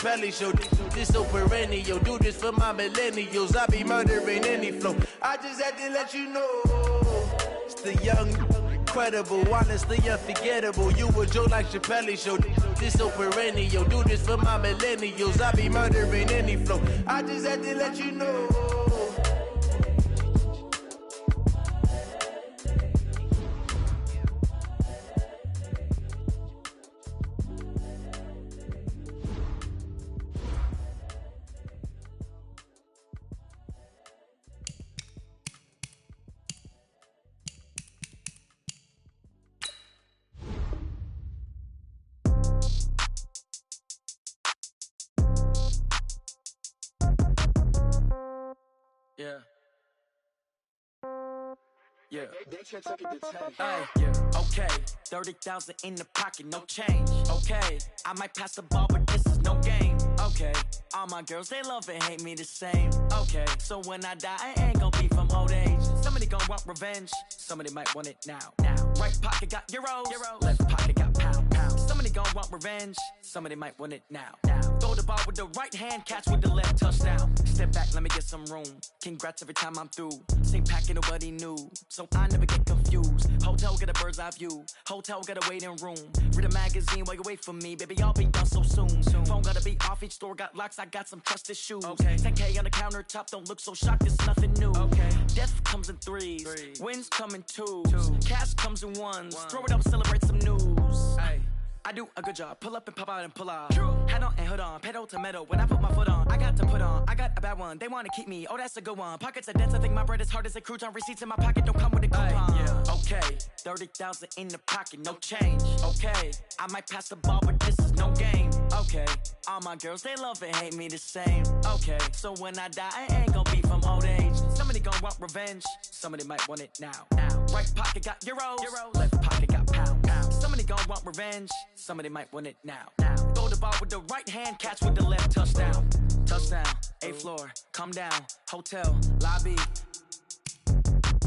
Chappelle show. This so perennial, do this for my millennials. I be murdering any flow. I just had to let you know, it's the young, incredible, honestly unforgettable. You a joke like Chappelle show. This so perennial, do this for my millennials. I be murdering any flow. I just had to let you know. Yeah. Yeah. Okay. 30,000 in the pocket, no change. Okay. I might pass the ball, but this is no game. Okay. All my girls, they love and hate me the same. Okay. So when I die, I ain't gonna be from old age. Somebody gonna want revenge. Somebody might want it now. Right pocket got euros. Left pocket got pounds. Somebody gonna want revenge. Somebody might want it now. Throw the ball with the right hand, catch with the left, touchdown. Step back, let me get some room. Congrats every time I'm through. Same packet, nobody knew, so I never get confused. Hotel got a bird's eye view. Hotel got a waiting room. Read a magazine while you wait for me, baby. I'll be done so soon. Phone gotta be off, each store got locks. I got some trusted shoes. Okay. 10K on the countertop, don't look so shocked. It's nothing new. Okay. Death comes in threes. Wins come in twos. Cash comes in ones. Throw it up, celebrate some news. Ay. I do a good job, pull up and pop out and pull out. Head on and hood on, pedal to metal. When I put my foot on, I got to put on. I got a bad one, they wanna keep me. Oh, that's a good one. Pockets are dense, I think my bread is hard as a crouton. Receipts in my pocket don't come with a coupon. Yeah. Okay, 30,000 in the pocket, no change. Okay, I might pass the ball, but this is no game. Okay, all my girls, they love and hate me the same. Okay, so when I die, I ain't gonna be from old age. Somebody gonna want revenge, somebody might want it now. Right pocket got euros, left pocket got pounds. Somebody gonna want revenge, somebody might want it now. Throw the ball with the right hand, catch with the left, touchdown. Touchdown, 8th floor, come down, hotel, lobby.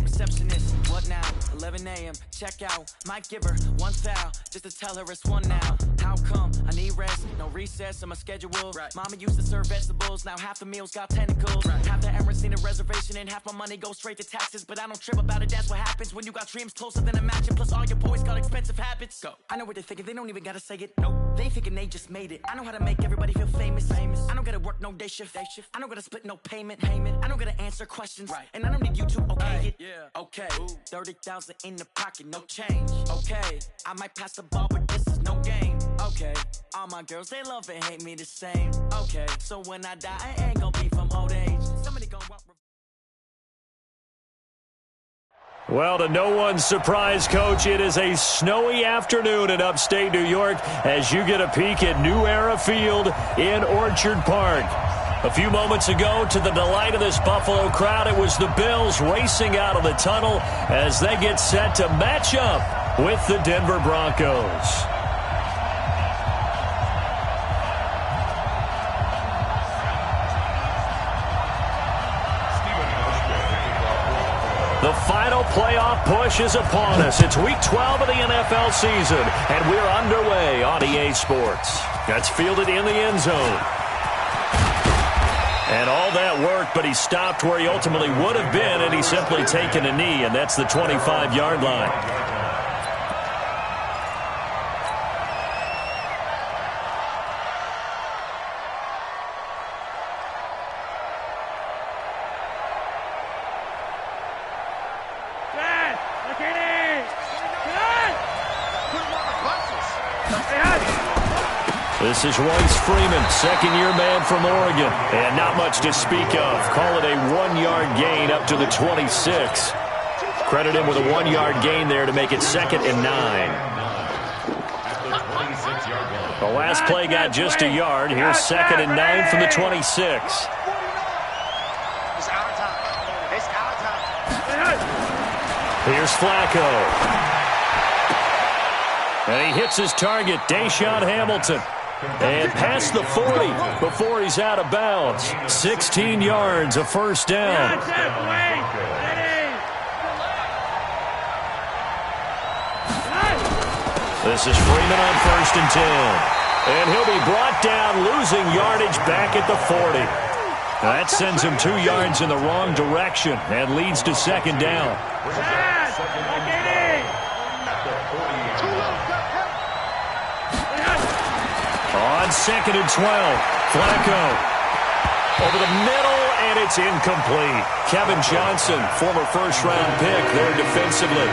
Receptionist, what now? 11 a.m., check out. Might give her one foul, just to tell her it's one now. How come? I need rest, no recess in my schedule. Right. Mama used to serve vegetables, now half the meals got tentacles. Right. Half the Emirates need a reservation and half my money goes straight to taxes. But I don't trip about it, that's what happens when you got dreams closer than a match. And plus all your boys got expensive habits. Go. I know what they're thinking, they don't even gotta say it. Nope. They thinking they just made it. I know how to make everybody feel famous. I don't gotta work no day shift. I don't gotta split no payment. I don't gotta answer questions. Right. And I don't need you to okay it. Yeah. Okay. 30,000 in the pocket, no change. Okay. I might pass the ball, but this is no game. Okay. All my girls, they love and hate me the same. Okay. So when I die, I ain't gonna be from old age. Somebody gonna want. Well, to no one's surprise, Coach, it is a snowy afternoon in upstate New York as you get a peek at New Era Field in Orchard Park. A few moments ago, to the delight of this Buffalo crowd, it was the Bills racing out of the tunnel as they get set to match up with the Denver Broncos. The final playoff push is upon us. It's Week 12 of the NFL season, and we're underway on EA Sports. That's fielded in the end zone. And all that work, but he stopped where he ultimately would have been, and he's simply taken a knee, and that's the 25-yard line. This is Royce Freeman, second-year man from Oregon. And not much to speak of. Call it a one-yard gain up to the 26. Credit him with a one-yard gain there to make it 2nd and 9. The last play got just a yard. Here's 2nd and 9 from the 26. Here's Flacco. And he hits his target, Deshaun Hamilton. And past the 40 before he's out of bounds. 16 yards, a first down. This is Freeman on 1st and 10. And he'll be brought down, losing yardage back at the 40. That sends him 2 yards in the wrong direction and leads to second down. On second and 12, Flacco over the middle, and it's incomplete. Kevin Johnson, former first-round pick there defensively.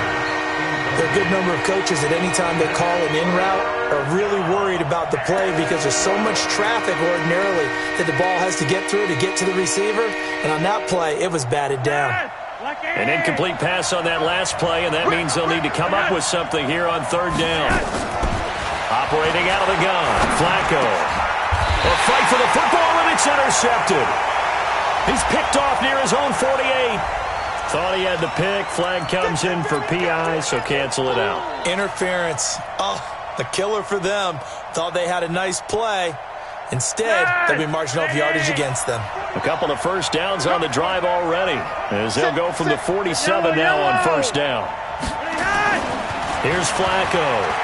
There are a good number of coaches at any time they call an in route are really worried about the play because there's so much traffic ordinarily that the ball has to get through to get to the receiver. And on that play, it was batted down. An incomplete pass on that last play, and that means they'll need to come up with something here on third down. Operating out of the gun, Flacco. A fight for the football, and it's intercepted. He's picked off near his own 48. Thought he had the pick. Flag comes in for PI, so cancel it out. Interference. Oh, a killer for them. Thought they had a nice play. Instead, they'll be marching off yardage against them. A couple of first downs on the drive already, as they'll go from the 47 now on first down. Here's Flacco.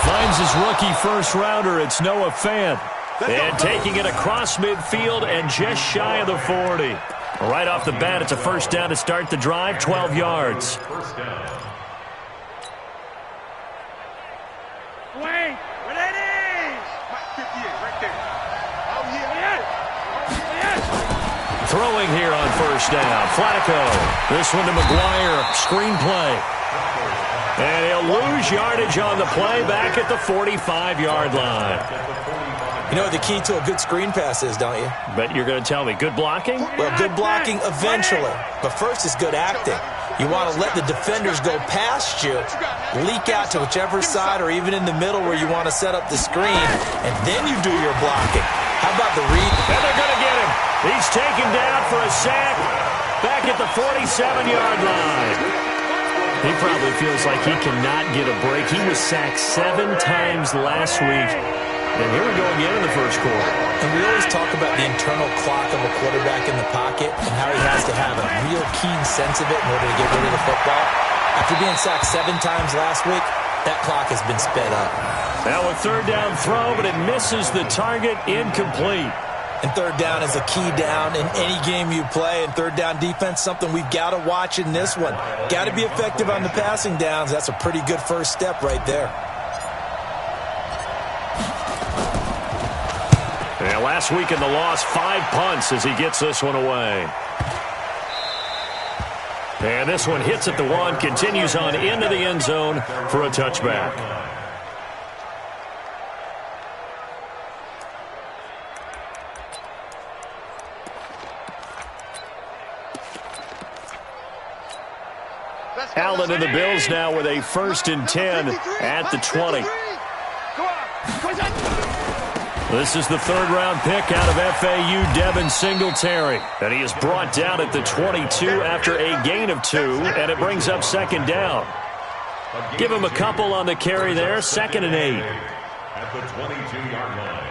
Finds his rookie first-rounder. It's Noah Fant. And taking it across midfield and just shy of the 40. Right off the bat, it's a first down to start the drive, 12 yards. Wait, where that is? 58, right there. Oh, yeah. Throwing here on first down. Flacco. This one to McGuire. Screenplay. And he'll lose yardage on the play back at the 45-yard line. You know what the key to a good screen pass is, don't you? But you're going to tell me, good blocking? Well, good blocking eventually. But first is good acting. You want to let the defenders go past you, leak out to whichever side or even in the middle where you want to set up the screen, and then you do your blocking. How about the read? And they're going to get him. He's taken down for a sack back at the 47-yard line. He probably feels like he cannot get a break. He was sacked 7 times last week. And here we go again in the first quarter. And we always talk about the internal clock of a quarterback in the pocket and how he has to have a real keen sense of it in order to get rid of the football. After being sacked 7 times last week, that clock has been sped up. Now a third down throw, but it misses the target, incomplete. And third down is a key down in any game you play. And third down defense, something we've got to watch in this one. Got to be effective on the passing downs. That's a pretty good first step right there. Yeah, last week in the loss, 5 punts as he gets this one away. And this one hits at the 1, continues on into the end zone for a touchback. Allen and the Bills now with a 1st and 10 at the 20. This is the third-round pick out of FAU, Devin Singletary. And he is brought down at the 22 after a gain of 2, and it brings up second down. Give him a couple on the carry there, 2nd and 8. At the 22-yard line.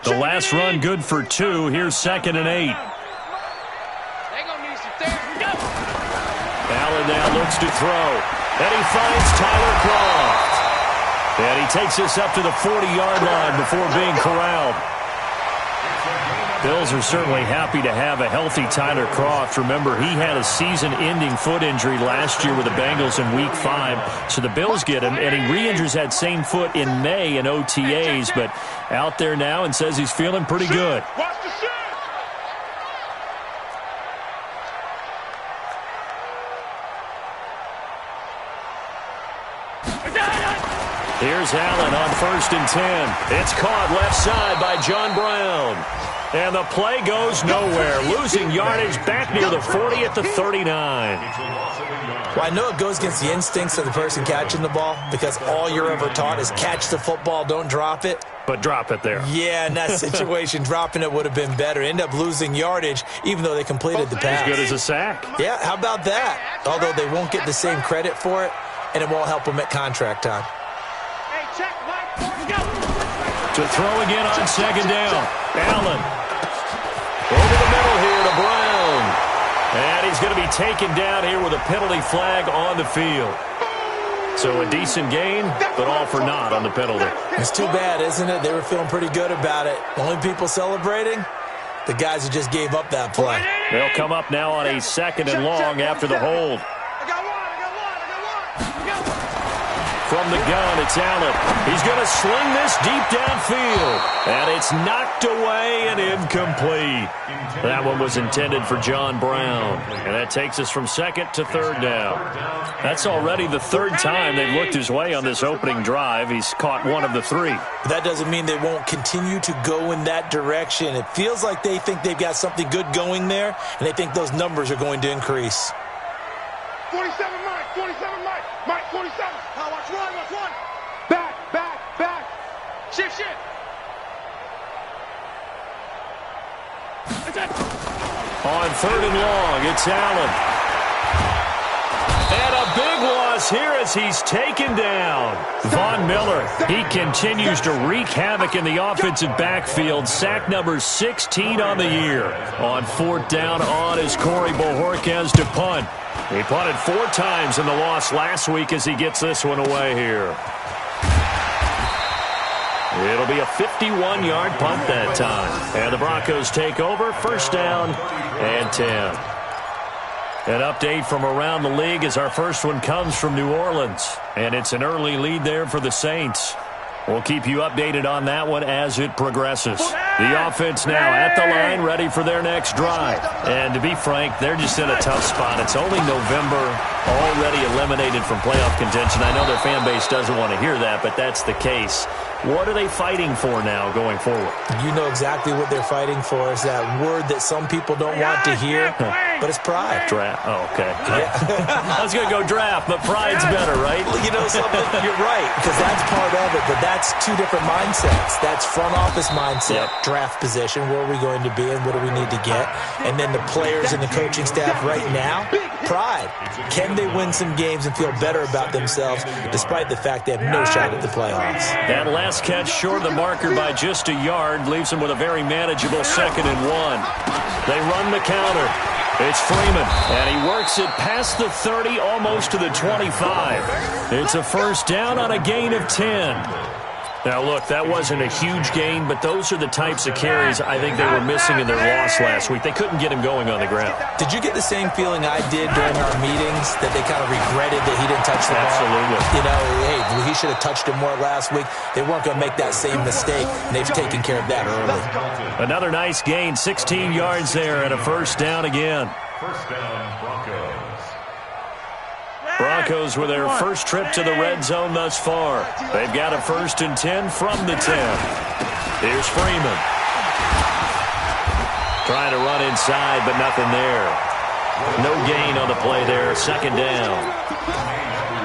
The last run good for 2. Here's 2nd and 8. Allen now looks to throw, and he finds Tyler Kroft. And he takes this up to the 40-yard line before being corralled. Bills are certainly happy to have a healthy Tyler Kroft. Remember, he had a season-ending foot injury last year with the Bengals in Week 5. So the Bills get him, and he re-injures that same foot in May in OTAs. But out there now and says he's feeling pretty good. Here's Allen on 1st and 10. It's caught left side by John Brown. And the play goes nowhere. Losing yardage back near the 40 at the 39. Well, I know it goes against the instincts of the person catching the ball because all you're ever taught is catch the football, don't drop it. But drop it there. Yeah, in that situation, dropping it would have been better. End up losing yardage even though they completed the pass. As good as a sack. Yeah, how about that? Although they won't get the same credit for it, and it won't help them at contract time. To throw again on second down. Allen. Over the middle here to Brown. And he's going to be taken down here with a penalty flag on the field. So a decent gain, but all for naught on the penalty. It's too bad, isn't it? They were feeling pretty good about it. Only people celebrating, the guys who just gave up that play. They'll come up now on a 2nd and long after the hold. From the gun, it's Allen. He's going to sling this deep downfield. And it's knocked away and incomplete. That one was intended for John Brown. And that takes us from 2nd to 3rd down. That's already the 3rd time they've looked his way on this opening drive. He's caught one of the 3. That doesn't mean they won't continue to go in that direction. It feels like they think they've got something good going there, and they think those numbers are going to increase. 47 Mike, 47 Mike, Mike 47. Now watch one. Back. Shift. On 3rd and long, it's Allen. And a big loss here as he's taken down. Von Miller, he continues to wreak havoc in the offensive backfield. Sack number 16 on the year. On 4th down on is Corey Bojorquez to punt. He punted 4 times in the loss last week as he gets this one away here. It'll be a 51-yard punt that time. And the Broncos take over, 1st down and 10. An update from around the league as our first one comes from New Orleans. And it's an early lead there for the Saints. We'll keep you updated on that one as it progresses. The offense now at the line, ready for their next drive. And to be frank, they're just in a tough spot. It's only November, already eliminated from playoff contention. I know their fan base doesn't want to hear that, but that's the case. What are they fighting for now going forward? You know exactly what they're fighting for. Is that word that some people don't want to hear, but it's pride. Draft. Oh, okay. Yeah. I was going to go draft, but pride's better, right? Well, you know something? You're right, because that's part of it, but that's 2 different mindsets. That's front office mindset, draft position, where are we going to be and what do we need to get? And then the players and the coaching staff right now, pride. Can they win some games and feel better about themselves despite the fact they have no shot at the playoffs? That last catch short of the marker by just a yard leaves them with a very manageable 2nd and 1. They run the counter. It's Freeman, and he works it past the 30, almost to the 25. It's a 1st down on a gain of 10. Now, look, that wasn't a huge gain, but those are the types of carries I think they were missing in their loss last week. They couldn't get him going on the ground. Did you get the same feeling I did during our meetings, that they kind of regretted that he didn't touch the ball? Absolutely. You know, hey, he should have touched him more last week. They weren't going to make that same mistake, and they've taken care of that early. Another nice gain, 16 yards there, and a 1st down again. 1st down, Broncos. Broncos with their first trip to the red zone thus far. They've got a 1st and 10 from the 10. Here's Freeman. Trying to run inside, but nothing there. No gain on the play there. 2nd down.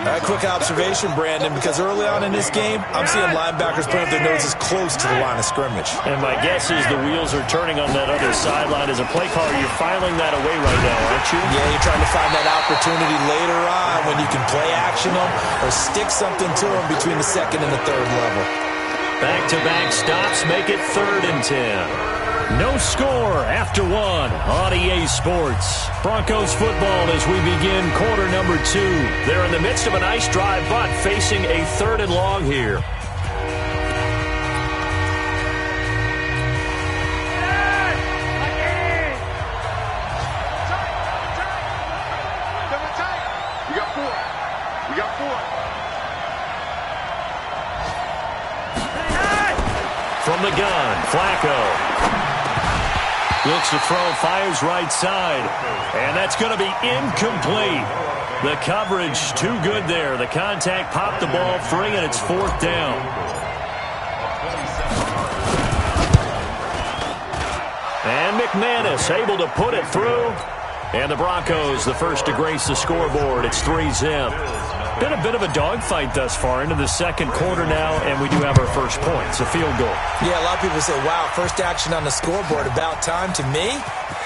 A quick observation, Brandon, because early on in this game, I'm seeing linebackers putting up their noses close to the line of scrimmage. And my guess is the wheels are turning on that other sideline. As a play caller, you're filing that away right now, aren't you? Yeah, you're trying to find that opportunity later on when you can play action them or stick something to them between the 2nd and the 3rd level. Back-to-back stops make it 3rd and 10. No score after 1 on EA Sports. Broncos football as we begin quarter number 2. They're in the midst of a nice drive, but facing a 3rd and long here. We got 4. From the gun, Flacco. Looks to throw, fires right side. And that's going to be incomplete. The coverage too good there. The contact popped the ball free, and it's 4th down. And McManus able to put it through. And the Broncos, the first to grace the scoreboard. It's 3-zip. Been a bit of a dogfight thus far into the 2nd quarter now, and we do have our first point. It's a field goal. Yeah, a lot of people say, wow, first action on the scoreboard, about time. To me,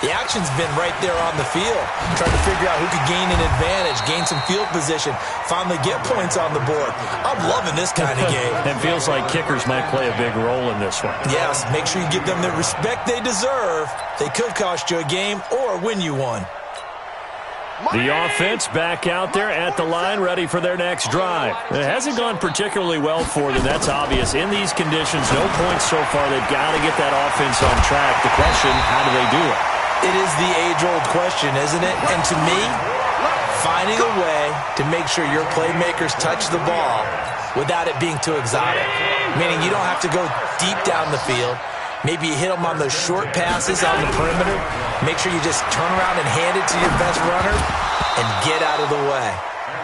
the action's been right there on the field. Trying to figure out who could gain an advantage, gain some field position, finally get points on the board. I'm loving this kind of game. It feels like kickers might play a big role in this one. Yes, make sure you give them the respect they deserve. They could cost you a game or win you one. The offense back out there at the line, ready for their next drive. It hasn't gone particularly well for them, that's obvious. In these conditions, no points so far. They've got to get that offense on track. The question, how do they do it? It is the age-old question, isn't it? And to me, finding a way to make sure your playmakers touch the ball without it being too exotic. Meaning you don't have to go deep down the field. Maybe you hit them on those short passes on the perimeter. Make sure you just turn around and hand it to your best runner and get out of the way.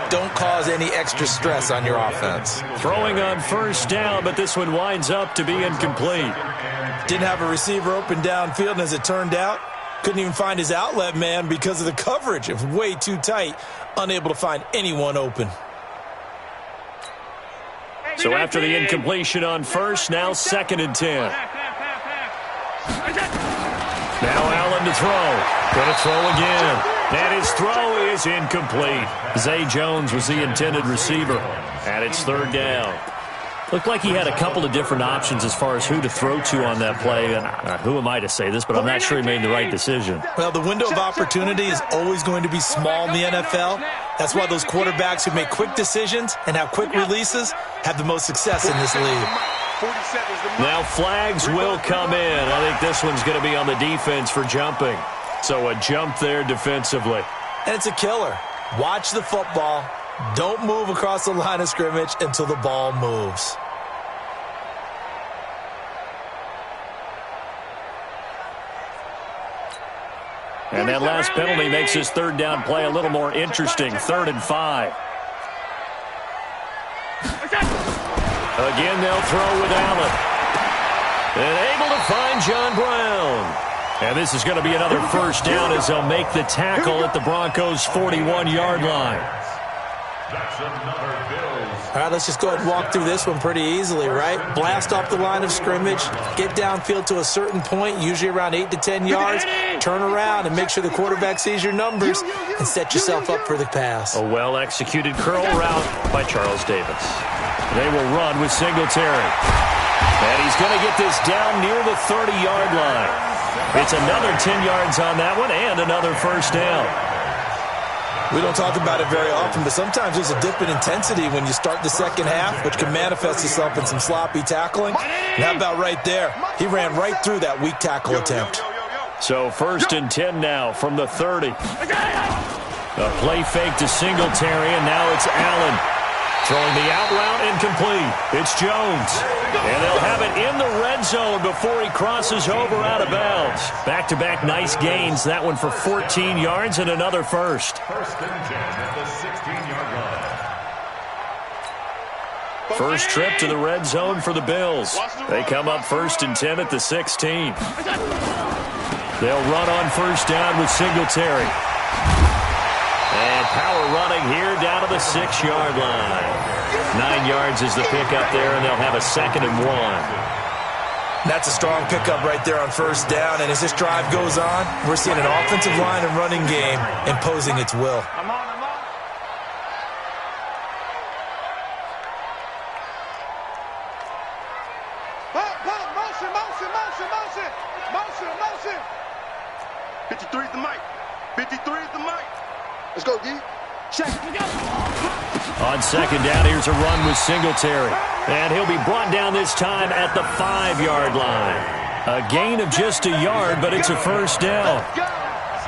Don't cause any extra stress on your offense. Throwing on first down, but this one winds up to be incomplete. Didn't have a receiver open downfield, and as it turned out, couldn't even find his outlet man because of the coverage. It was way too tight, unable to find anyone open. So after the incompletion on first, now 2nd and 10. Now Allen to throw. Going to throw again. And his throw is incomplete. Zay Jones was the intended receiver. And it's 3rd down. Looked like he had a couple of different options as far as who to throw to on that play. And who am I to say this, but I'm not sure he made the right decision. Well, the window of opportunity is always going to be small in the NFL. That's why those quarterbacks who make quick decisions and have quick releases have the most success in this league. Now flags will come in. I think this one's going to be on the defense for jumping. So a jump there defensively. And it's a killer. Watch the football. Don't move across the line of scrimmage until the ball moves. And that last penalty makes his 3rd down play a little more interesting. 3rd and 5. Again, they'll throw with Allen. And able to find John Brown. And this is going to be another first down as they'll make the tackle at the Broncos' 41-yard line. All right, let's just go ahead and walk through this one pretty easily, right? Blast off the line of scrimmage, get downfield to a certain point, usually around 8 to 10 yards, turn around and make sure the quarterback sees your numbers and set yourself up for the pass. A well-executed curl route by Charles Davis. They will run with Singletary. And he's going to get this down near the 30-yard line. It's another 10 yards on that one and another first down. We don't talk about it very often, but sometimes there's a dip in intensity when you start the second half, which can manifest itself in some sloppy tackling. And how about right there? He ran right through that weak tackle attempt. So 1st and 10 now from the 30. A play fake to Singletary, and now it's Allen. Throwing the out route incomplete. It's Jones. And they'll have it in the red zone before he crosses over out of bounds. Back-to-back nice gains. That one for 14 yards and another first. 1st and 10 at the 16-yard line. First trip to the red zone for the Bills. They come up 1st and 10 at the 16. They'll run on first down with Singletary. And power running here down to the 6-yard line. 9 yards is the pickup there, and they'll have a 2nd and 1. That's a strong pickup right there on first down, and as this drive goes on, we're seeing an offensive line and running game imposing its will. Motion. 53 is the mic. 53 is the mic. Let's go, D. Check. On 2nd down, here's a run with Singletary. And he'll be brought down this time at the 5-yard line. A gain of just a yard, but it's a first down.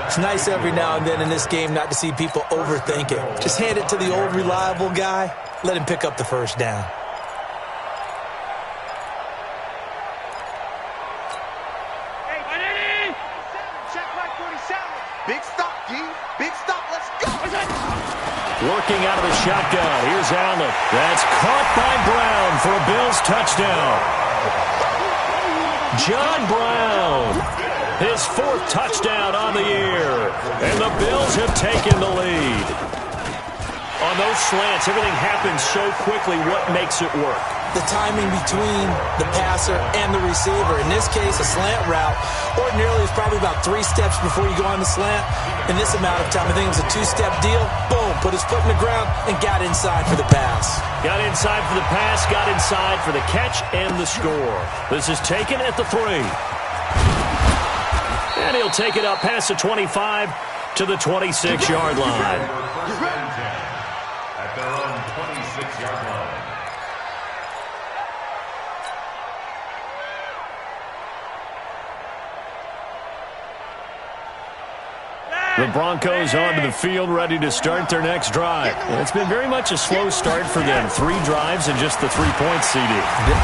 It's nice every now and then in this game not to see people overthink it. Just hand it to the old reliable guy. Let him pick up the first down. Big stop, G. Big stop. Let's go. Working out of the shotgun. Here's Allen. That's caught by Brown for a Bills touchdown. John Brown, his 4th touchdown on the year. And the Bills have taken the lead. On those slants, everything happens so quickly. What makes it work? The timing between the passer and the receiver. In this case, a slant route ordinarily is probably about 3 steps before you go on the slant. In this amount of time, I think it was a 2-step deal. Boom, put his foot in the ground and got inside for the pass. Got inside for the pass, got inside for the catch and the score. This is taken at the 3. And he'll take it up past the 25 to the 26-yard line. At their own 26-yard line. The Broncos onto the field, ready to start their next drive. It's been very much a slow start for them. 3 drives and just the 3-point CD.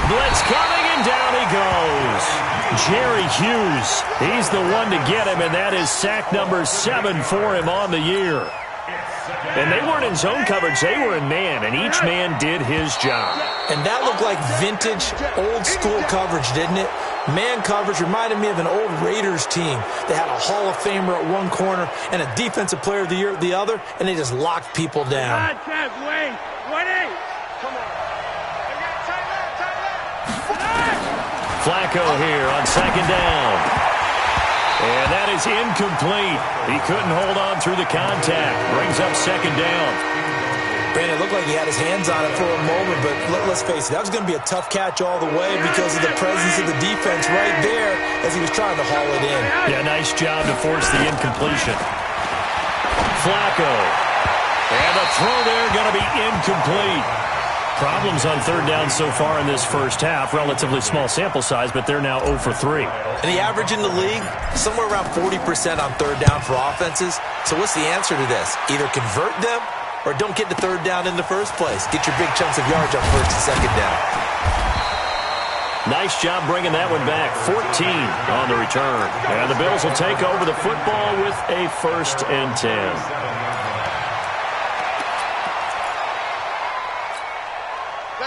Blitz coming, and down he goes. Jerry Hughes, he's the one to get him, and that is sack number 7 for him on the year. And they weren't in zone coverage, they were in man, and each man did his job. And that looked like vintage, old-school coverage, didn't it? Man coverage reminded me of an old Raiders team. They had a Hall of Famer at one corner and a Defensive Player of the Year at the other, and they just locked people down. Flacco here on 2nd down. And that is incomplete. He couldn't hold on through the contact. Brings up 2nd down. Brandon, it looked like he had his hands on it for a moment, but let's face it, that was going to be a tough catch all the way because of the presence of the defense right there as he was trying to haul it in. Yeah, nice job to force the incompletion. Flacco. And the throw there going to be incomplete. Problems on 3rd down so far in this first half. Relatively small sample size, but they're now 0 for 3. And the average in the league, somewhere around 40% on 3rd down for offenses. So what's the answer to this? Either convert them or don't get to 3rd down in the first place. Get your big chunks of yards on 1st and 2nd down. Nice job bringing that one back. 14 on the return. And the Bills will take over the football with a 1st and 10.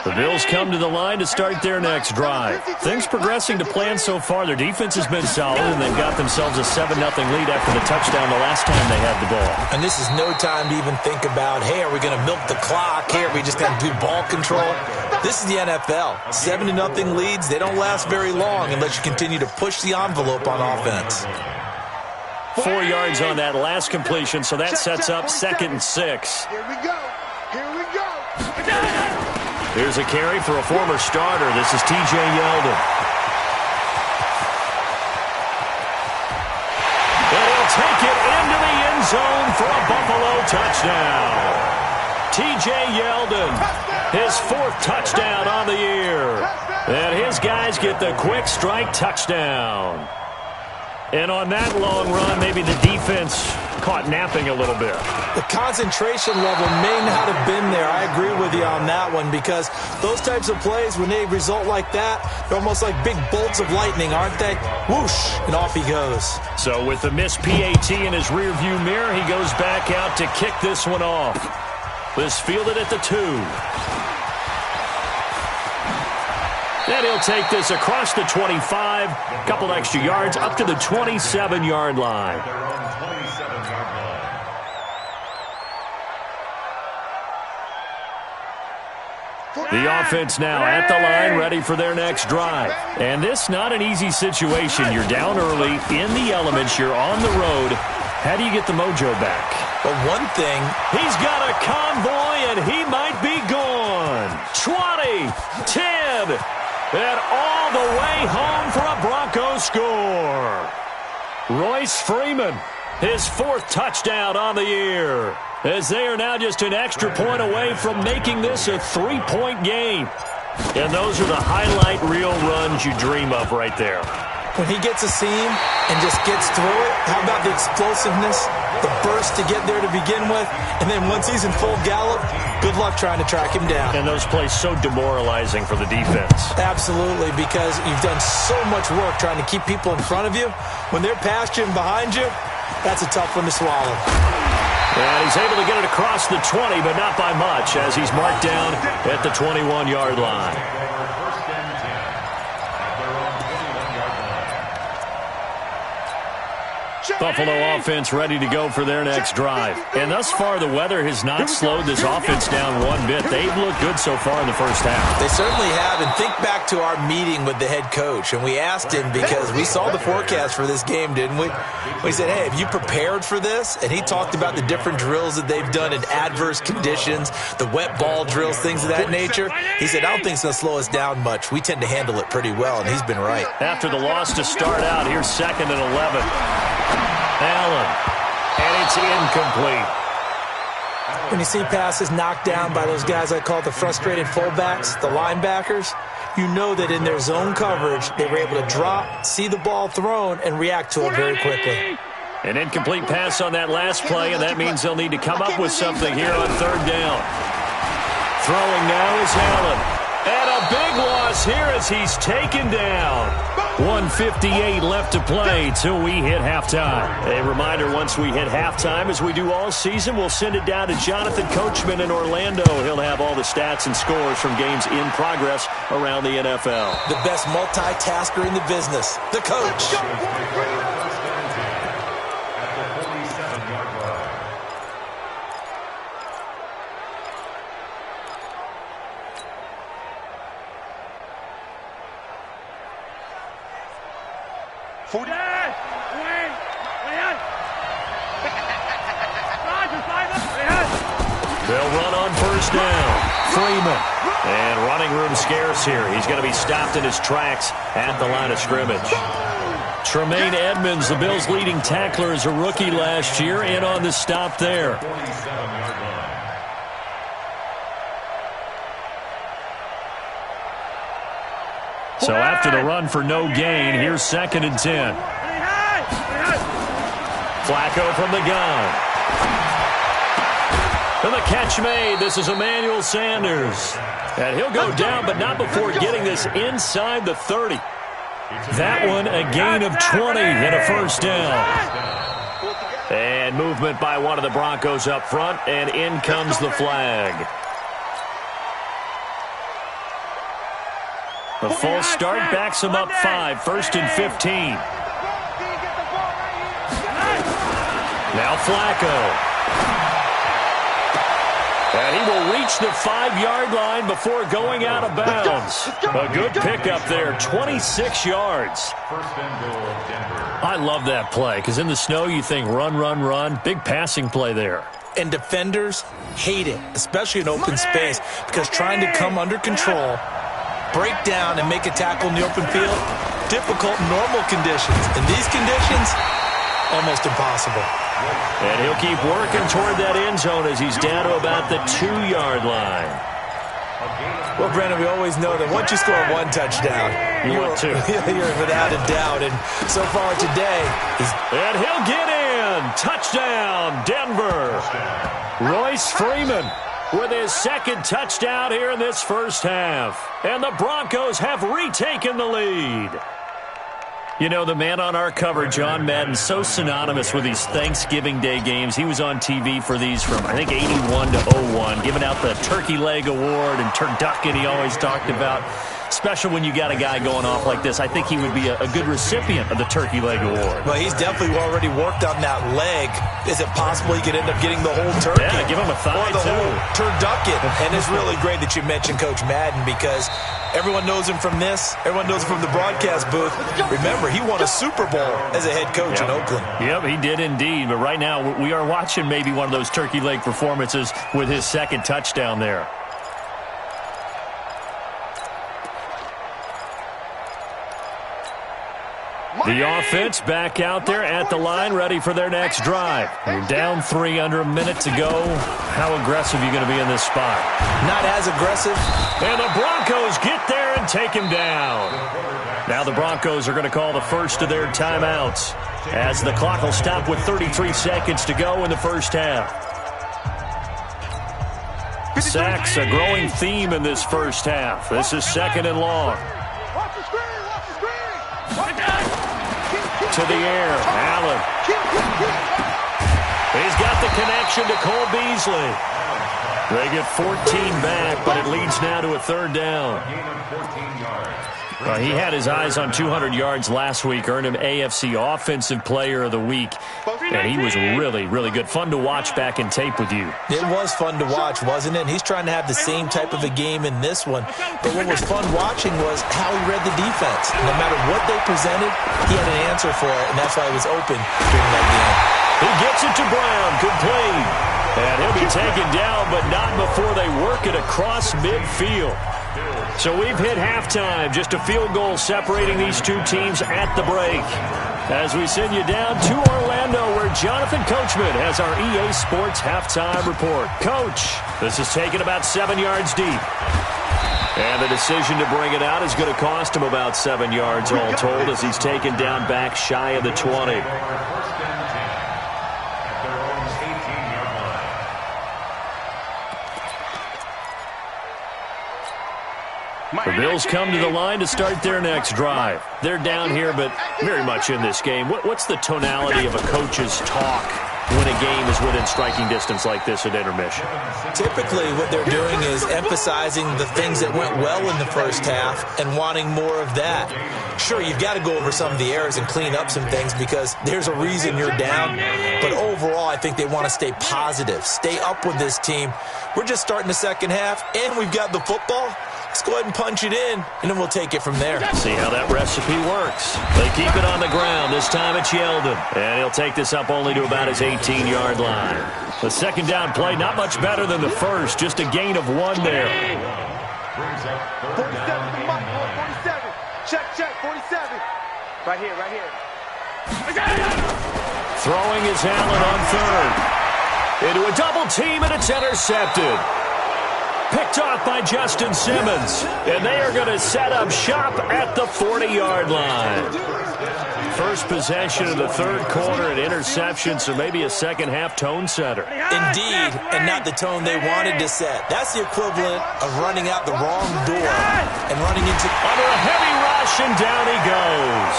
The Bills come to the line to start their next drive. Things progressing to plan so far. Their defense has been solid, and they've got themselves a 7-0 lead after the touchdown the last time they had the ball. And this is no time to even think about, hey, are we going to milk the clock? Hey, are we just going to do ball control? This is the NFL. 7-0 leads, they don't last very long unless you continue to push the envelope on offense. 4 yards on that last completion, so that sets up 2nd and 6. Here we go. Here we go. Here's a carry for a former starter. This is T.J. Yeldon. And he'll take it into the end zone for a Buffalo touchdown. T.J. Yeldon, his 4th touchdown on the year. And his guys get the quick strike touchdown. And on that long run, maybe the defense caught napping a little bit. The concentration level may not have been there. I agree with you on that one because those types of plays, when they result like that, they're almost like big bolts of lightning, aren't they? Whoosh, and off he goes. So with the missed PAT in his rearview mirror, he goes back out to kick this one off. This fielded at the 2. Then he'll take this across the 25, a couple extra yards, up to the 27-yard line. The offense now at the line, ready for their next drive. And this not an easy situation. You're down early, in the elements, you're on the road. How do you get the mojo back? Well, one thing, he's got a convoy, and he might be gone. 20, 10, and all the way home for a Broncos score. Royce Freeman, his 4th touchdown on the year, as they are now just an extra point away from making this a 3-point game. And those are the highlight reel runs you dream of right there. When he gets a seam and just gets through it, how about the explosiveness, the burst to get there to begin with, and then once he's in full gallop, good luck trying to track him down. And those plays so demoralizing for the defense. Absolutely, because you've done so much work trying to keep people in front of you. When they're past you and behind you, that's a tough one to swallow. And he's able to get it across the 20, but not by much, as he's marked down at the 21-yard line. Buffalo offense ready to go for their next drive. And thus far, the weather has not slowed this offense down one bit. They've looked good so far in the first half. They certainly have. And think back to our meeting with the head coach. And we asked him, because we saw the forecast for this game, didn't we? We said, hey, have you prepared for this? And he talked about the different drills that they've done in adverse conditions, the wet ball drills, things of that nature. He said, I don't think it's going to slow us down much. We tend to handle it pretty well, and he's been right. After the loss to start out, here's 2nd and 11. Allen and it's incomplete. When you see passes knocked down by those guys I call the frustrated fullbacks, the linebackers, you know that in their zone coverage, they were able to drop, see the ball thrown, and react to it very quickly. An incomplete pass on that last play, and that means they'll need to come up with something here on third down. Throwing now is Allen. And a big loss here as he's taken down. 1:58 left to play till we hit halftime. A reminder, once we hit halftime, as we do all season, we'll send it down to Jonathan Coachman in Orlando. He'll have all the stats and scores from games in progress around the NFL. The best multitasker in the business, the coach. They'll run on first down. Freeman. And running room scarce here. He's going to be stopped in his tracks at the line of scrimmage. Tremaine Edmonds, the Bills' leading tackler, as a rookie last year, in on the stop there. So after the run for no gain, here's 2nd and 10. Flacco from the gun. And the catch made. This is Emmanuel Sanders. And he'll go down, but not before getting this inside the 30. That one a gain of 20 and a first down. And movement by one of the Broncos up front, and in comes the flag. The false start backs him up 5, 1st and 15. Now Flacco. And he will reach the 5-yard line before going out of bounds. A good pickup there, 26 yards. I love that play, because in the snow you think run, run, run. Big passing play there. And defenders hate it, especially in open space, because trying to come under control, break down, and make a tackle in the open field, difficult in normal conditions. In these conditions, almost impossible. And he'll keep working toward that end zone as he's down to about the 2-yard line. Well, Brandon, we always know that once you score one touchdown, you're without a doubt. And so far today, and he'll get in. Touchdown, Denver. Royce Freeman with his 2nd touchdown here in this first half. And the Broncos have retaken the lead. You know, the man on our cover, John Madden, so synonymous with these Thanksgiving Day games. He was on TV for these from, I think, 81 to 01, giving out the Turkey Leg Award and turducken he always talked about. Special when you got a guy going off like this. I think he would be a good recipient of the Turkey Leg Award. Well, he's definitely already worked on that leg. Is it possible he could end up getting the whole turkey? Yeah, give him a thigh, or the too. whole turducken. And it's really great that you mentioned Coach Madden, because everyone knows him from this. Everyone knows him from the broadcast booth. Remember, he won a Super Bowl as a head coach in Oakland. Yep, he did indeed. But right now, we are watching maybe one of those turkey leg performances with his 2nd touchdown there. The offense back out there at the line, ready for their next drive. You're down 3, under a minute to go. How aggressive are you going to be in this spot? Not as aggressive. And the Broncos get there and take him down. Now the Broncos are going to call the first of their timeouts, as the clock will stop with 33 seconds to go in the first half. Sacks, a growing theme in this first half. This is 2nd and long. To the air, Allen. He's got the connection to Cole Beasley. They get 14 back, but it leads now to a 3rd down. He had his eyes on 200 yards last week, earned him AFC Offensive Player of the Week, and he was really, really good. Fun to watch back in tape with you. It was fun to watch, wasn't it? And he's trying to have the same type of a game in this one. But what was fun watching was how he read the defense. No matter what they presented, he had an answer for it, and that's why he was open during that game. He gets it to Brown, complete. And he'll be taken down, but not before they work it across midfield. So we've hit halftime, just a field goal separating these two teams at the break. As we send you down to Orlando, where Jonathan Coachman has our EA Sports halftime report. Coach, this is taken about 7 yards deep. And the decision to bring it out is going to cost him about 7 yards all told, as he's taken down back shy of the 20. The Bills come to the line to start their next drive. They're down here, but very much in this game. What's the tonality of a coach's talk when a game is within striking distance like this at intermission? Typically, what they're doing is emphasizing the things that went well in the first half and wanting more of that. Sure, you've got to go over some of the errors and clean up some things because there's a reason you're down. But overall, I think they want to stay positive, stay up with this team. We're just starting the second half, and we've got the football. Let's go ahead and punch it in, and then we'll take it from there. See how that recipe works. They keep it on the ground. This time it's Yeldon. And he'll take this up only to about his 18-yard line. The second down play, not much better than the first. Just a gain of 1 there. 47 to Mike, 47. Check, 47. Right here. Throwing is Allen on third. Into a double team, and it's intercepted. Picked off by Justin Simmons. And they are going to set up shop at the 40-yard line. First possession of the third quarter, an interception, so maybe a second-half tone setter. Indeed, and not the tone they wanted to set. That's the equivalent of running out the wrong door and running into... Under a heavy rush, and down he goes.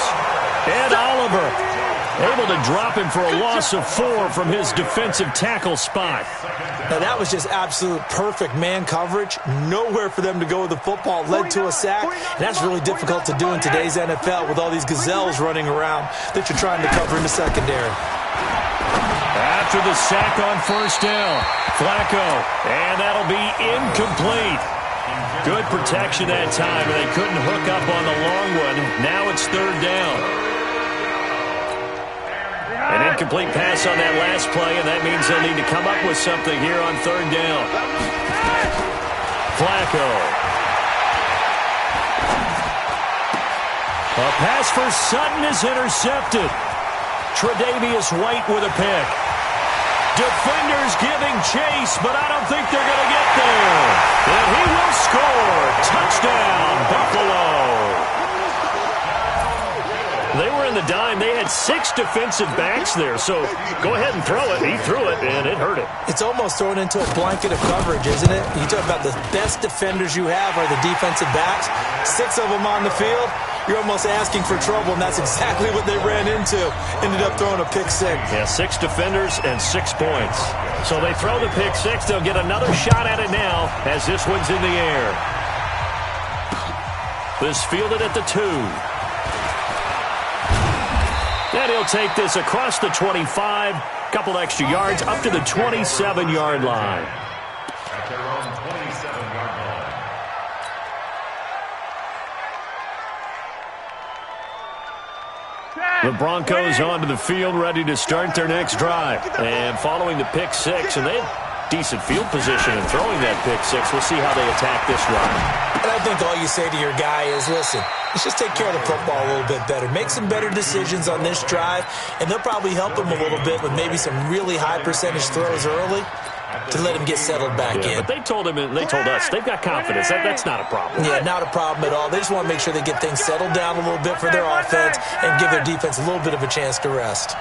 Ed Oliver able to drop him for a loss of 4 from his defensive tackle spot. Now, that was just absolute perfect man coverage. Nowhere for them to go with the football. Led to a sack. And that's really difficult to do in today's NFL with all these gazelles running around that you're trying to cover in the secondary. After the sack on first down, Flacco. And that'll be incomplete. Good protection that time, and they couldn't hook up on the long one. Now it's third down. An incomplete pass on that last play, and that means they'll need to come up with something here on third down. Flacco. A pass for Sutton is intercepted. Tre'Davious White with a pick. Defenders giving chase, but I don't think they're going to get there. And he will score. Touchdown, Buffalo. They were in the dime. They had 6 defensive backs there, so go ahead and throw it. He threw it, and it hurt him. It's almost thrown into a blanket of coverage, isn't it? You talk about the best defenders you have are the defensive backs. 6 of them on the field. You're almost asking for trouble, and that's exactly what they ran into. Ended up throwing a pick 6. Yeah, 6 defenders and 6 points. So they throw the pick 6. They'll get another shot at it now as this one's in the air. This fielded at the 2. And he'll take this across the 25, couple extra yards, up to the 27-yard line. At their own 27-yard line. The Broncos onto the field, ready to start their next drive. And following the pick 6, and they had decent field position in throwing that pick 6. We'll see how they attack this run. And I think all you say to your guy is, listen, let's just take care of the football a little bit better. Make some better decisions on this drive, and they'll probably help him a little bit with maybe some really high percentage throws early to let him get settled back in. But they told us, they've got confidence. That's not a problem. Yeah, not a problem at all. They just want to make sure they get things settled down a little bit for their offense and give their defense a little bit of a chance to rest.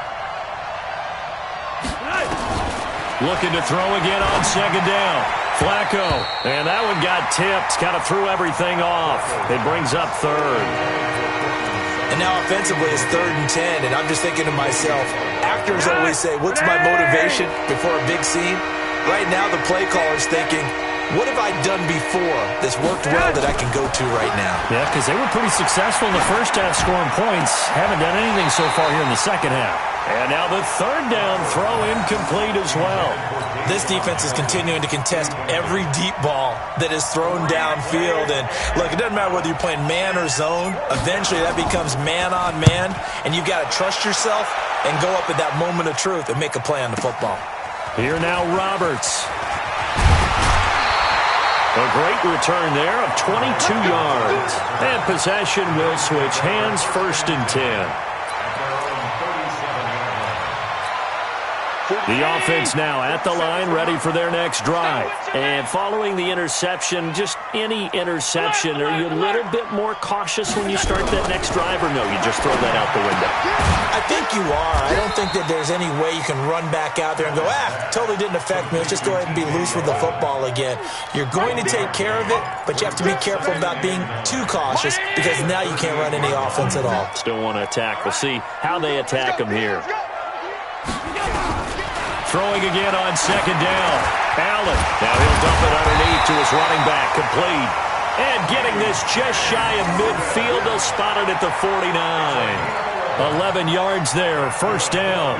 Looking to throw again on second down. Flacco. And that one got tipped. Kind of threw everything off. It brings up third. And now offensively it's 3rd and 10. And I'm just thinking to myself, actors always say, what's my motivation before a big scene? Right now the play caller's thinking, what have I done before that's worked well that I can go to right now? Yeah, because they were pretty successful in the first half scoring points. Haven't done anything so far here in the second half. And now the third down throw incomplete as well. This defense is continuing to contest every deep ball that is thrown downfield. And look, it doesn't matter whether you're playing man or zone. Eventually that becomes man on man. And you've got to trust yourself and go up at that moment of truth and make a play on the football. Here now Roberts. A great return there of 22 yards. And possession will switch hands, 1st and 10. The offense now at the line, ready for their next drive. And following the interception, just any interception, are you a little bit more cautious when you start that next drive, or no, you just throw that out the window? I think you are. I don't think that there's any way you can run back out there and go, totally didn't affect me. Let's just go ahead and be loose with the football again. You're going to take care of it, but you have to be careful about being too cautious because now you can't run any offense at all. Still want to attack. We'll see how they attack them here. Throwing again on second down. Allen. Now he'll dump it underneath to his running back. Complete. And getting this just shy of midfield. They'll spot it at the 49. 11 yards there. First down.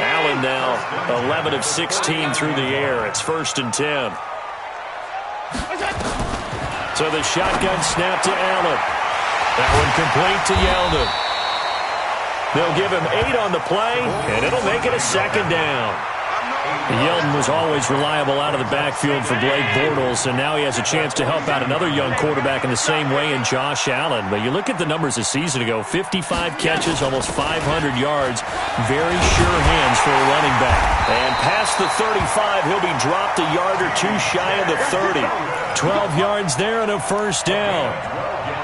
Allen now 11 of 16 through the air. It's 1st and 10. So the shotgun snap to Allen. That one complete to Yeldon. They'll give him 8 on the play, and it'll make it a 2nd down. Yeldon was always reliable out of the backfield for Blake Bortles, and now he has a chance to help out another young quarterback in the same way in Josh Allen. But you look at the numbers a season ago, 55 catches, almost 500 yards, very sure hands for a running back. And past the 35, he'll be dropped a yard or two shy of the 30. 12 yards there and a first down.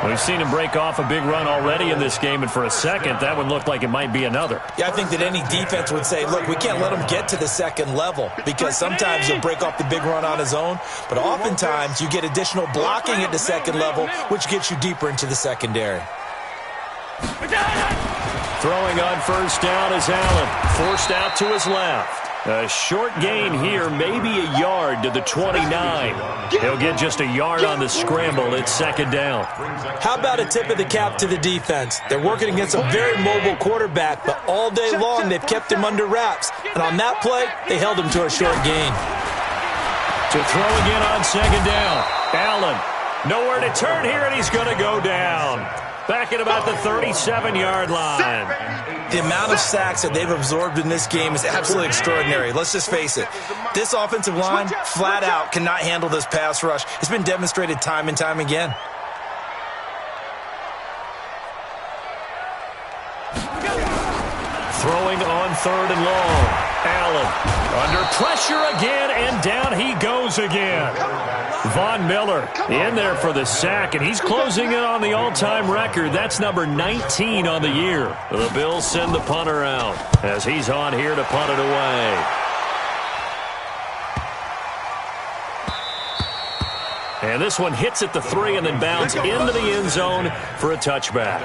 We've seen him break off a big run already in this game, and for a second, that one looked like it might be another. Yeah, I think that any defense would say, look, we can't let him get to the second level because sometimes he'll break off the big run on his own, but oftentimes you get additional blocking at the second level, which gets you deeper into the secondary. Throwing on first down is Allen, forced out to his left. A short gain here, maybe a yard to the 29. He'll get just a yard on the scramble. It's 2nd down. How about a tip of the cap to the defense? They're working against a very mobile quarterback, but all day long they've kept him under wraps. And on that play, they held him to a short gain. To throw again on 2nd down. Allen, nowhere to turn here, and he's going to go down. Back at about the 37-yard line. The amount of sacks that they've absorbed in this game is absolutely extraordinary. Let's just face it. This offensive line, flat out, cannot handle this pass rush. It's been demonstrated time and time again. Throwing on 3rd and long. Allen under pressure again, and down he goes again. Von Miller in there for the sack, and he's closing in on the all-time record. That's number 19 on the year. The Bills send the punter out as he's on here to punt it away. And this one hits at the 3 and then bounds into the end zone for a touchback.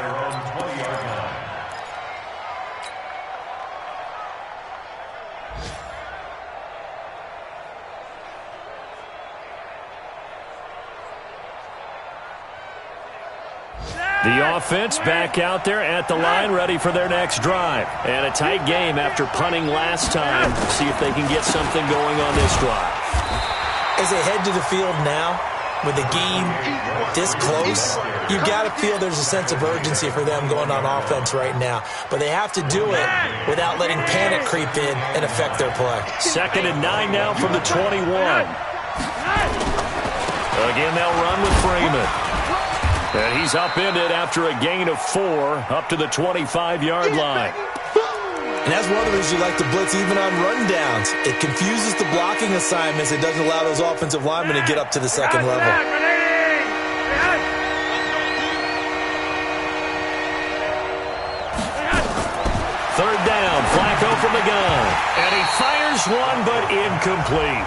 The offense back out there at the line, ready for their next drive. And a tight game after punting last time. See if they can get something going on this drive. As they head to the field now, with the game this close, you've got to feel there's a sense of urgency for them going on offense right now. But they have to do it without letting panic creep in and affect their play. 2nd and 9 now from the 21. Again, they'll run with Freeman. And he's upended after a gain of 4 up to the 25-yard line. And that's one of the reasons you like to blitz even on rundowns. It confuses the blocking assignments. It doesn't allow those offensive linemen to get up to the second level. 3rd down, Flacco from the gun. And he fires one, but incomplete.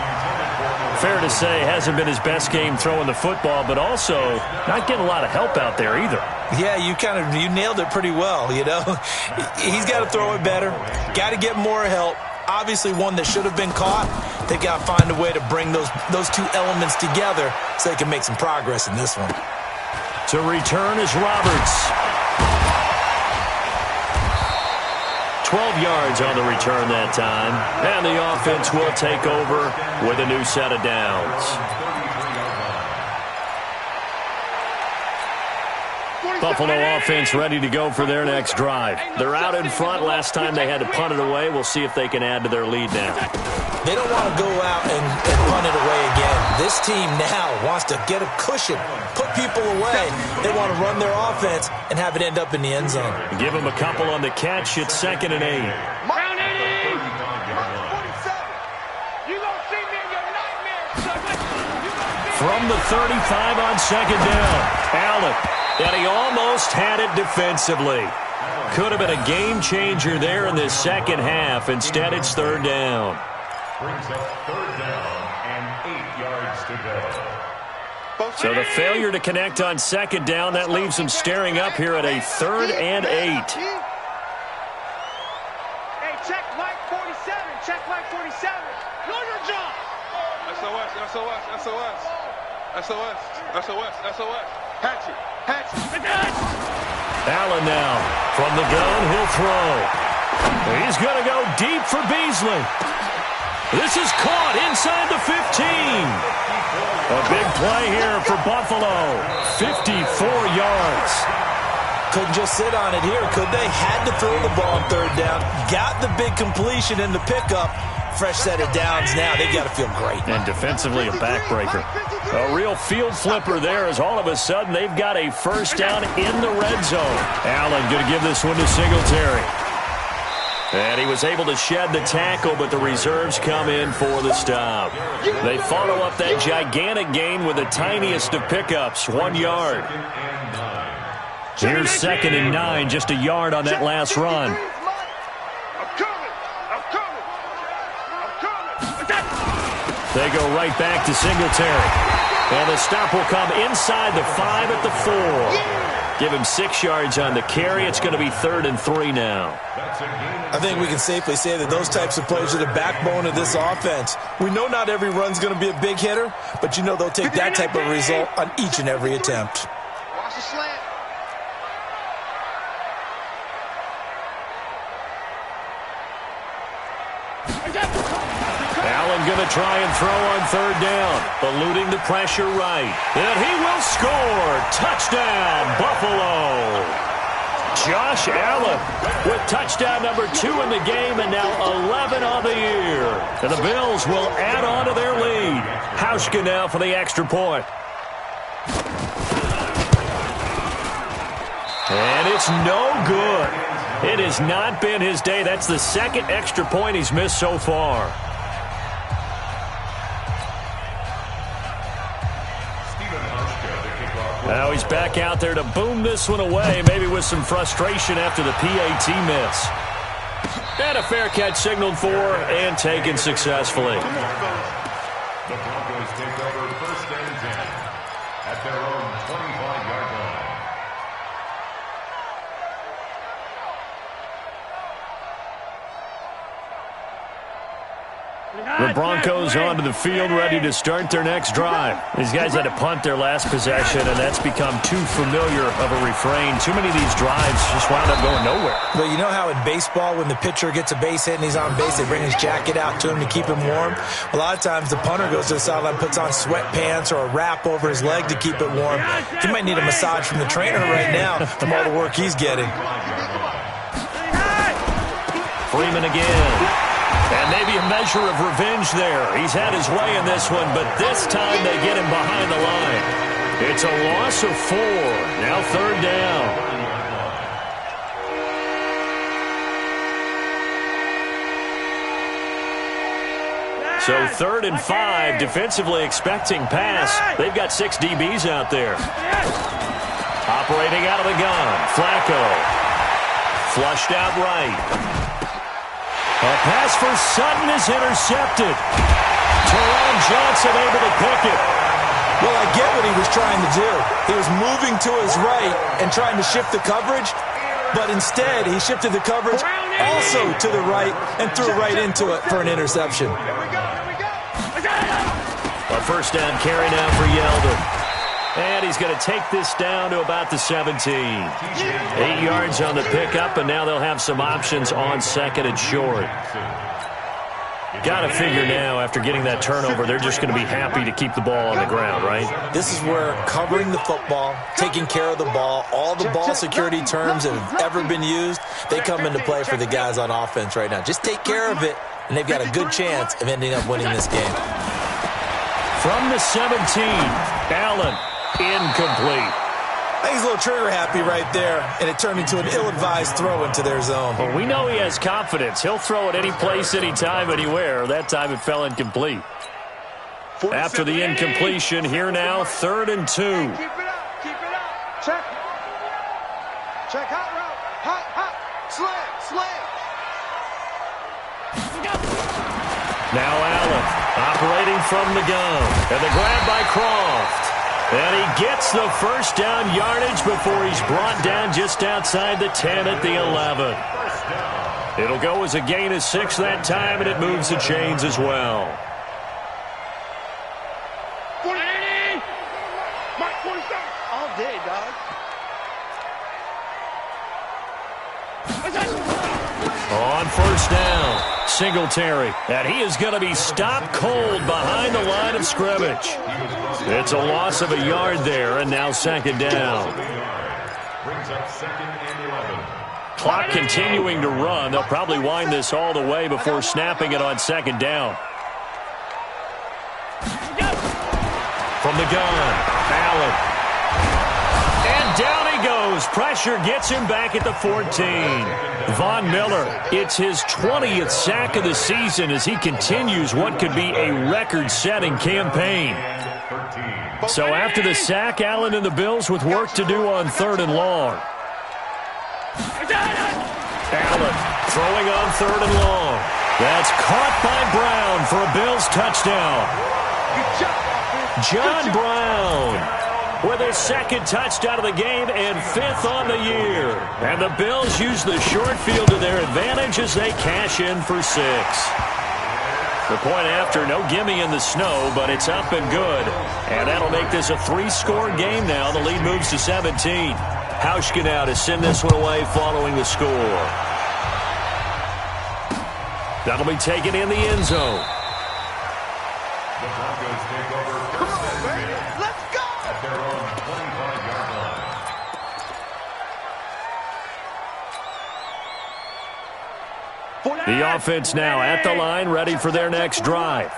Fair to say, hasn't been his best game throwing the football, but also not getting a lot of help out there either. Yeah, you nailed it pretty well, you know. He's got to throw it better, got to get more help. Obviously one that should have been caught. They've got to find a way to bring those two elements together so they can make some progress in this one. To return is Roberts. 12 yards on the return that time. And the offense will take over with a new set of downs. Buffalo offense ready to go for their next drive. They're out in front. Last time they had to punt it away. We'll see if they can add to their lead now. They don't want to go out and punt it away again. This team now wants to get a cushion, put people away. They want to run their offense and have it end up in the end zone. Give them a couple on the catch. It's 2nd and 8. Round 80. You gonna see me in your nightmares. From the 35 on 2nd down. Allen, and he almost had it defensively. Could have been a game changer there in this second half. Instead, it's 3rd down. Brings up 3rd down and 8 yards to go. So the failure to connect on 2nd down, that leaves them staring up here at a 3rd and 8. Hey, check Mike 47. Check Mike 47. Know your job. SOS, SOS, SOS. SOS, SOS, SOS. Hatchet, hatchet. Allen now from the gun, he'll throw. He's going to go deep for Beasley. This is caught inside the 15. A big play here for Buffalo. 54 yards. Couldn't just sit on it here, could they? Had to throw the ball on 3rd down. Got the big completion in the pickup. Fresh set of downs now. They've got to feel great. And defensively, a backbreaker. A real field flipper there as all of a sudden they've got a 1st down in the red zone. Allen going to give this one to Singletary. And he was able to shed the tackle, but the reserves come in for the stop. They follow up that gigantic gain with the tiniest of pickups, 1 yard. Here's 2nd and 9, just a yard on that last run. They go right back to Singletary. And the stop will come inside the 5 at the 4. Give him 6 yards on the carry. It's going to be 3rd and 3 now. I think we can safely say that those types of plays are the backbone of this offense. We know not every run's going to be a big hitter, but you know they'll take that type of result on each and every attempt. Watch the slant. Allen going to try and throw on 3rd down, eluding the pressure right. And he will score. Touchdown, Buffalo. Josh Allen with touchdown number 2 in the game and now 11 on the year. And the Bills will add on to their lead. Hauschka now for the extra point. And it's no good. It has not been his day. That's the 2nd extra point he's missed so far. Now he's back out there to boom this one away, maybe with some frustration after the PAT miss. And a fair catch signaled for and taken successfully. The Broncos take over 1st and 10 at their own 25-yard line. The Broncos onto the field, ready to start their next drive. These guys had to punt their last possession, and that's become too familiar of a refrain. Too many of these drives just wound up going nowhere. But you know how in baseball, when the pitcher gets a base hit and he's on base, they bring his jacket out to him to keep him warm? A lot of times the punter goes to the sideline, puts on sweatpants or a wrap over his leg to keep it warm. He might need a massage from the trainer right now from all the work he's getting. Freeman again. And maybe a measure of revenge there. He's had his way in this one, but this time they get him behind the line. It's a loss of 4. Now 3rd down. So 3rd and 5, defensively expecting pass. They've got 6 DBs out there. Operating out of the gun, Flacco. Flushed out right. A pass for Sutton is intercepted. Teron Johnson able to pick it. Well, I get what he was trying to do. He was moving to his right and trying to shift the coverage, but instead he shifted the coverage also to the right and threw right into it for an interception. A 1st down carry now for Yeldon. And he's going to take this down to about the 17. 8 yards on the pickup, and now they'll have some options on 2nd and short. Got to figure now, after getting that turnover, they're just going to be happy to keep the ball on the ground, right? This is where covering the football, taking care of the ball, all the ball security terms that have ever been used, they come into play for the guys on offense right now. Just take care of it, and they've got a good chance of ending up winning this game. From the 17, Allen, incomplete. I think he's a little trigger happy right there, and it turned into an ill-advised throw into their zone. Well, we know he has confidence. He'll throw it any place, anytime, anywhere. That time it fell incomplete. After the incompletion, here now, 3rd and 2. Keep it up, keep it up. Check. Check, hot route. Hot. Slam. Now Allen, operating from the gun. And the grab by Croft. And he gets the first down yardage before he's brought down just outside the 10 at the 11. It'll go as a gain of 6 that time, and it moves the chains as well. 40. Mike 47. All day, dog. On first down, Singletary. And he is going to be stopped cold behind the line of scrimmage. It's a loss of a yard there, and now 2nd down. Brings up 2nd and 11. Clock continuing to run. They'll probably wind this all the way before snapping it on 2nd down. From the gun, Allen. And down he goes. Pressure gets him back at the 14. Von Miller, it's his 20th sack of the season as he continues what could be a record-setting campaign. So after the sack, Allen and the Bills with work to do on 3rd and long. Allen throwing on 3rd and long. That's caught by Brown for a Bills touchdown. John Brown with his 2nd touchdown of the game and 5th on the year. And the Bills use the short field to their advantage as they cash in for 6. The point after, no gimme in the snow, but it's up and good. And that'll make this a 3-score game now. The lead moves to 17. Hauschka now to send this one away following the score. That'll be taken in the end zone. The Broncos take over first and 10. Let's go! At their own 25-yard line. The offense now at the line, ready for their next drive.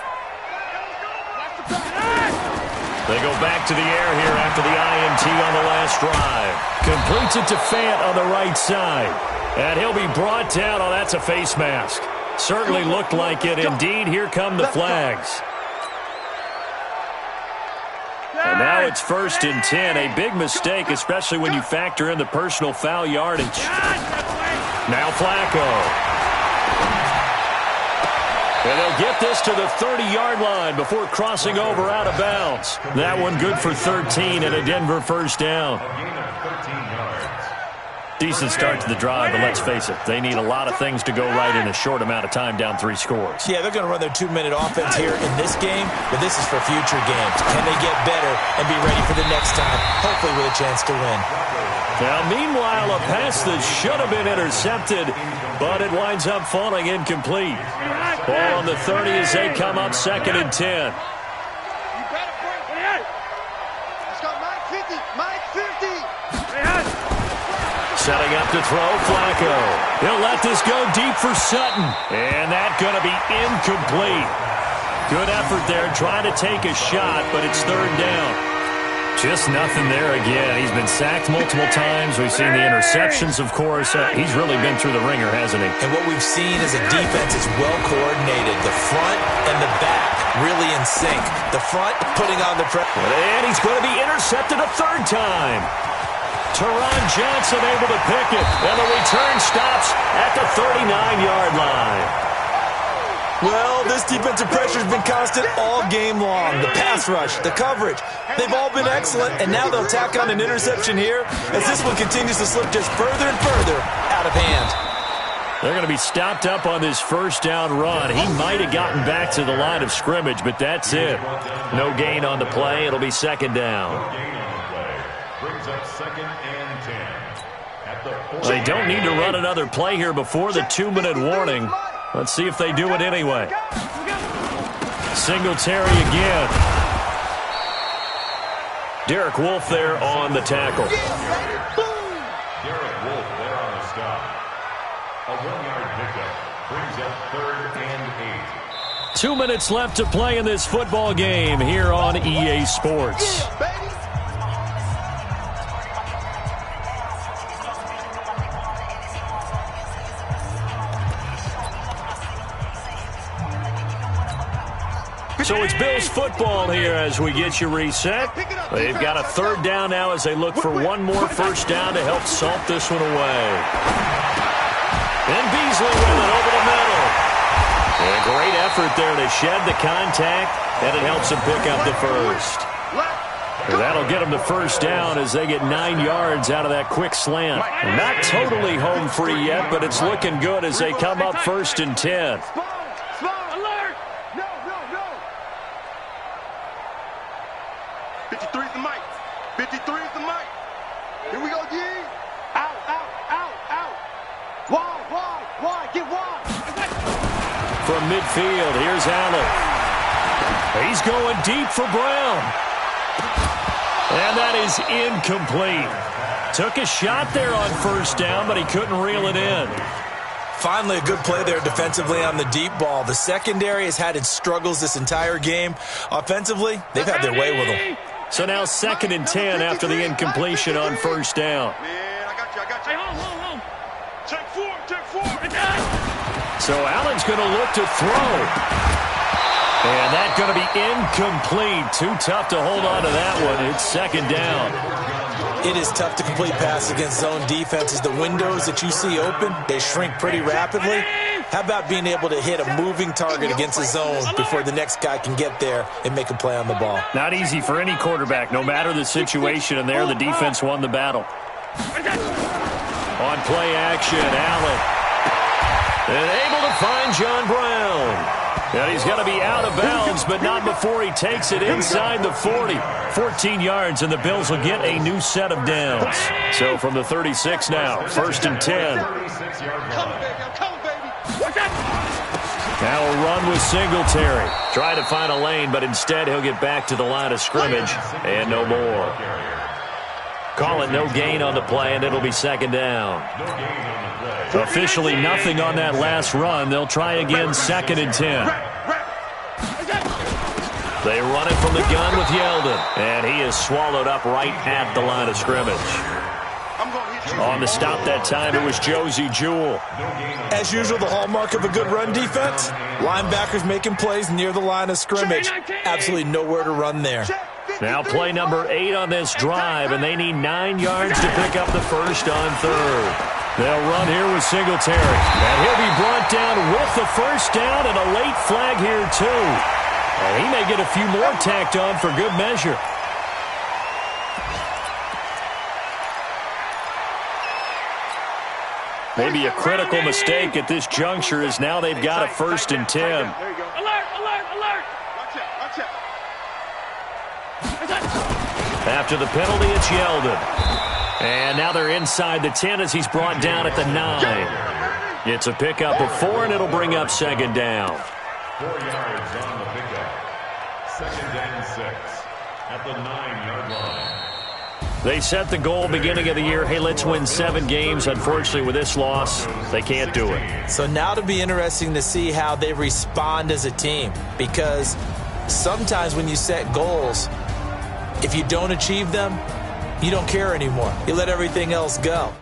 They go back to the air here after the INT on the last drive. Completes it to Fant on the right side. And he'll be brought down. Oh, that's a face mask. Certainly looked like it. Indeed, here come the flags. And now it's 1st and 10. A big mistake, especially when you factor in the personal foul yardage. Now Flacco. And they'll get this to the 30-yard line before crossing over out of bounds. That one good for 13 and a Denver first down. A gain of 13 yards. Decent start to the drive, but let's face it, they need a lot of things to go right in a short amount of time down 3 scores. Yeah, they're going to run their 2-minute offense here in this game, but this is for future games. Can they get better and be ready for the next time, hopefully with a chance to win? Now, meanwhile, a pass that should have been intercepted, but it winds up falling incomplete. Ball on the 30 as they come up 2nd and 10. Let's go, Mike 50. Setting up to throw, Flacco. He'll let this go deep for Sutton. And that's going to be incomplete. Good effort there, trying to take a shot, but it's 3rd down. Just nothing there again. He's been sacked multiple times. We've seen the interceptions, of course. He's really been through the ringer, hasn't he? And what we've seen is a defense is well coordinated. The front and the back really in sync. The front putting on the pressure. And he's going to be intercepted a 3rd time. Teron Johnson able to pick it. And the return stops at the 39-yard line. Well, this defensive pressure has been constant all game long. The pass rush, the coverage, they've all been excellent, and now they'll tack on an interception here as this one continues to slip just further and further out of hand. They're going to be stopped up on this first down run. He might have gotten back to the line of scrimmage, but that's it. No gain on the play. It'll be 2nd down. Brings up 2nd and 10. At the They don't need to run another play here before the 2-minute warning. Let's see if they do it anyway. Singletary again. Derek Wolfe there on the tackle. Derek Wolfe there on the stop. A 1-yard pickup brings up 3rd and 2 minutes left to play in this football game here on EA Sports. Yeah, baby. So it's Bills football here as we get you reset. They've got a third down now as they look for one more first down to help salt this one away. And Beasley with it over the middle. And a great effort there to shed the contact, and it helps him pick up the first. And that'll get them to first down as they get 9 yards out of that quick slant. Not totally home free yet, but it's looking good as they come up 1st and 10. Alert! No. 53's the mic. 53's the mic. Here we go, G. Out. Wide, get wide. From midfield, here's Allen. He's going deep for Brown. And that is incomplete. Took a shot there on first down, but he couldn't reel it in. Finally, a good play there defensively on the deep ball. The secondary has had its struggles this entire game. Offensively, they've had their way with them. So now 2nd and 10 after the incompletion on first down. Man, I got you. Hey, home. Check four. So Allen's going to look to throw. And that's going to be incomplete. Too tough to hold on to that one. It's 2nd down. It is tough to complete passes against zone defenses. The windows that you see open, they shrink pretty rapidly. How about being able to hit a moving target against a zone before the next guy can get there and make a play on the ball? Not easy for any quarterback, no matter the situation, and there the defense won the battle. On play action, Allen. And able to find John Brown. And he's going to be out of bounds, but not before he takes it inside the 40. 14 yards, and the Bills will get a new set of downs. So from the 36 now, 1st and 10. I'm coming, baby. Now a run with Singletary. Try to find a lane, but instead he'll get back to the line of scrimmage and no more. Call it no gain on the play, and it'll be 2nd down. Officially nothing on that last run. They'll try again 2nd and 10. They run it from the gun with Yeldon, and he is swallowed up right at the line of scrimmage. On the stop that time, it was Josie Jewell. As usual, the hallmark of a good run defense, linebackers making plays near the line of scrimmage. Absolutely nowhere to run there. Now play number 8 on this drive, and they need 9 yards to pick up the first on 3rd. They'll run here with Singletary. And he'll be brought down with the first down and a late flag here, too. And he may get a few more tacked on for good measure. Maybe a critical mistake at this juncture is now they've got a 1st and 10. There you go. Alert. Watch out. After the penalty, it's Yeldon. And now they're inside the 10 as he's brought down at the 9. It's a pickup of 4, and it'll bring up 2nd down. 4 yards on the pickup. 2nd and 6 at the 9-yard line. They set the goal beginning of the year, hey, let's win 7 games. Unfortunately, with this loss, they can't do it. So now it'll be interesting to see how they respond as a team, because sometimes when you set goals, if you don't achieve them, you don't care anymore. You let everything else go.